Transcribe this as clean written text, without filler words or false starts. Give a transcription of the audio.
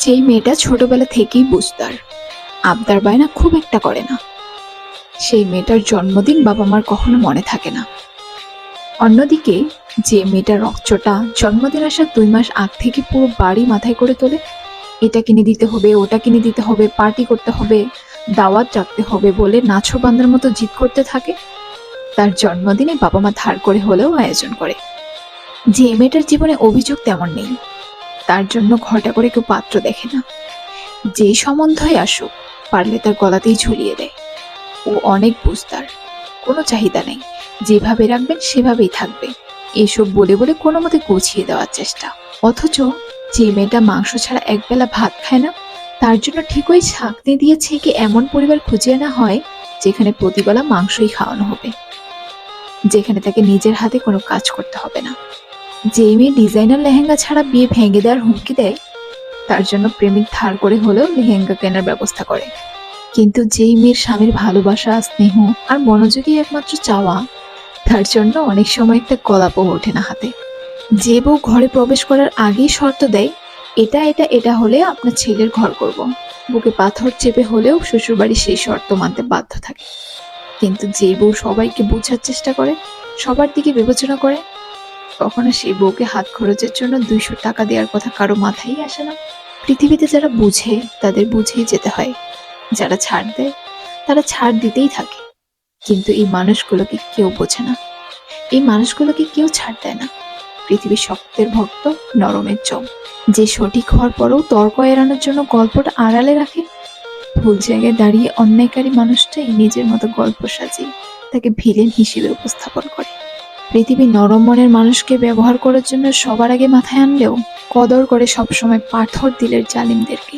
যেই মেয়েটা ছোটবেলা থেকেই বুঝতার, আবদার বায়না খুব একটা করে না, সেই মেয়েটার জন্মদিন বাবা মার কখনো মনে থাকে না। অন্যদিকে যে মেয়েটা রকচটা জন্মদিন আসার 2 মাস আগ থেকে পুরো বাড়ি মাথায় করে তোলে, এটা কিনে দিতে হবে, ওটা কিনে দিতে হবে, পার্টি করতে হবে, দাওয়াত রাখতে হবে বলে নাছোড়বান্দার মতো জিদ করতে থাকে, তার জন্মদিনে বাবা মা ধার করে হলেও আয়োজন করে। যে মেয়েটার জীবনে অভিযোগ তেমন নেই, তার জন্য ঘটা করে কেউ পাত্র দেখে না, যেই সম্বন্ধই আসুক পারলে তার গলাতেই ঝুলিয়ে দেয়। ও অনেক বুঝতার, কোনো চাহিদা নেই, যেভাবে রাখবেন সেভাবেই থাকবে, এসব বলে বলে কোনো মতে গুছিয়ে দেওয়ার চেষ্টা। অথচ যে মেয়েটা মাংস ছাড়া একবেলা ভাত খায় না, তার জন্য ঠিক ওই ছাঁকনি দিয়ে ছেঁকে এমন পরিবার খুঁজে আনা হয় যেখানে প্রতিবেলা মাংসই খাওয়ানো হবে, যেখানে তাকে নিজের হাতে কোনো কাজ করতে হবে না। যে মেয়ে ডিজাইনার লেহেঙ্গা ছাড়া বিয়ে ভেঙে দেওয়ার হুমকি দেয়, তার জন্য প্রেমিক ধার করে হলেও লেহেঙ্গা কেনার ব্যবস্থা করে। কিন্তু যেই মেয়ের স্বামীর ভালোবাসা, স্নেহ আর মনোযোগই একমাত্র চাওয়া, তার জন্য অনেক সময় একটা গলাপও ওঠে না হাতে। যে বউ ঘরে প্রবেশ করার আগেই শর্ত দেয়, এটা এটা এটা হলে আপনার ছেলের ঘর করব, বুকে পাথর চেপে হলেও শ্বশুরবাড়ি সেই শর্ত মানতে বাধ্য থাকে। কিন্তু যে বউ সবাইকে বোঝার চেষ্টা করে, সবার দিকে বিবেচনা করে, কখনো সেই বউকে হাত খরচের জন্য 200 টাকা দেওয়ার কথা কারো মাথায় আসে না। পৃথিবীতে যারা বুঝে তাদের বুঝেই যেতে হয়, যারা ছাড় দেয় তারা ছাড় দিতেই থাকে। কিন্তু এই মানুষগুলোকে কেউ বোঝে না, এই মানুষগুলোকে কেউ ছাড় দেয় না। পৃথিবীর শক্তের ভক্ত, নরমের জম, যে সঠিক হওয়ার পরেও তর্ক এড়ানোর জন্য গল্পটা আড়ালে রাখে, ভুল জায়গায় দাঁড়িয়ে অন্যায়কারী মানুষটাই নিজের মতো গল্প সাজিয়ে তাকে ভিলেন হিসেবে উপস্থাপন করে। পৃথিবী নরম মনের মানুষকে ব্যবহার করার জন্য সবার আগে মাথায় আনলেও কদর করে সবসময় পাথর দিলের জালিমদেরকে।